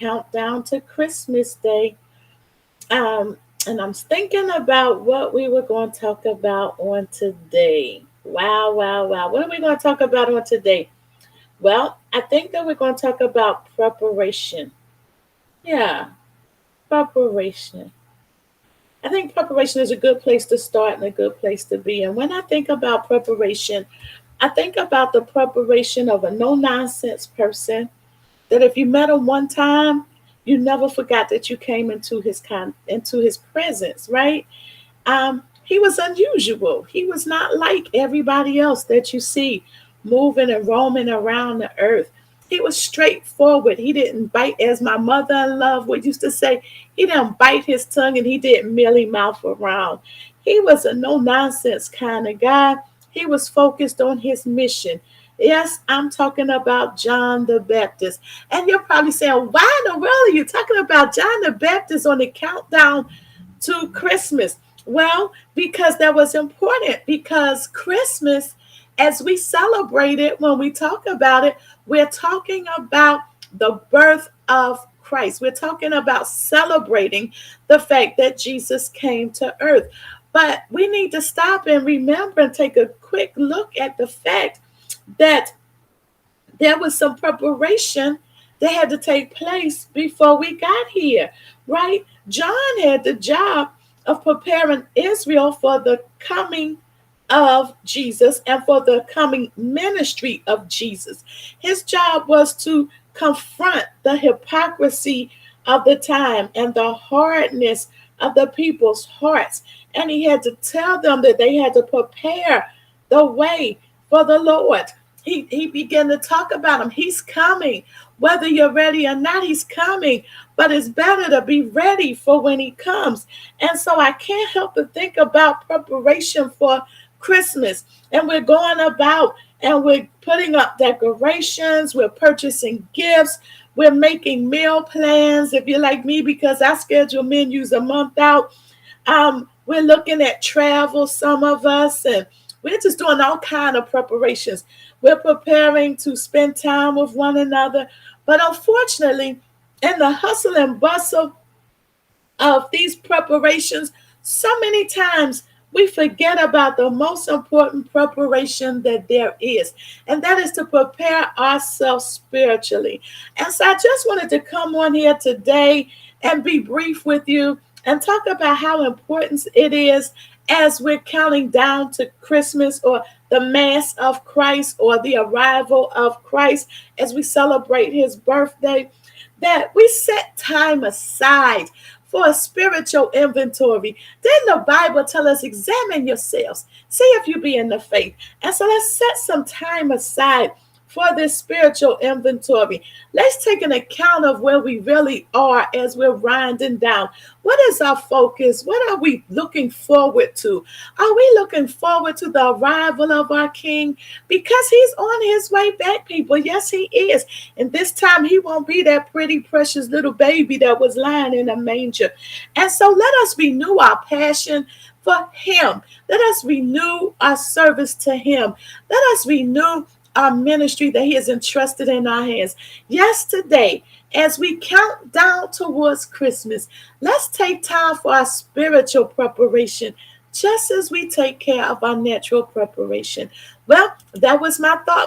countdown to Christmas Day. Um, and I'm thinking about what we were going to talk about on today. Wow, wow, wow. What are we going to talk about on today? Well, I think that we're going to talk about preparation. Yeah, preparation. I think preparation is a good place to start and a good place to be. And when I think about preparation, I think about the preparation of a no nonsense person that if you met him one time, you never forgot that you came into his presence, right? He was unusual. He was not like everybody else that you see moving and roaming around the earth. He was straightforward. He didn't bite, as my mother in love would used to say, he didn't bite his tongue and he didn't mealy mouth around. He was a no nonsense kind of guy. He was focused on his mission. Yes, I'm talking about John the Baptist. And you're probably saying, why in the world are you talking about John the Baptist on the countdown to Christmas? Well, because that was important, because Christmas, as we celebrate it, when we talk about it, we're talking about the birth of Christ. We're talking about celebrating the fact that Jesus came to earth. But we need to stop and remember and take a quick look at the fact that there was some preparation that had to take place before we got here, right? John had the job of preparing Israel for the coming of Jesus and for the coming ministry of Jesus. His job was to confront the hypocrisy of the time and the hardness of the people's hearts. And he had to tell them that they had to prepare the way for the Lord. He began to talk about him. He's coming. Whether you're ready or not, he's coming. But it's better to be ready for when he comes. And so I can't help but think about preparation for Christmas. And we're going about and we're putting up decorations, we're purchasing gifts, we're making meal plans. If you're like me, because I schedule menus a month out, we're looking at travel, some of us, and we're just doing all kind of preparations. We're preparing to spend time with one another. But unfortunately, in the hustle and bustle of these preparations, so many times we forget about the most important preparation that there is, and that is to prepare ourselves spiritually. And so I just wanted to come on here today and be brief with you and talk about how important it is as we're counting down to Christmas or the Mass of Christ or the arrival of Christ as we celebrate his birthday, that we set time aside for a spiritual inventory. Didn't the Bible tell us, examine yourselves, see if you be in the faith? And so let's set some time aside for this spiritual inventory. Let's take an account of where we really are as we're winding down. What is our focus? What are we looking forward to? Are we looking forward to the arrival of our King? Because he's on his way back, people. Yes, he is. And this time he won't be that pretty, precious little baby that was lying in a manger. And so let us renew our passion for him. Let us renew our service to him. Let us renew our ministry that he has entrusted in our hands. Yes, today, as we count down towards Christmas, let's take time for our spiritual preparation, just as we take care of our natural preparation. Well, that was my thought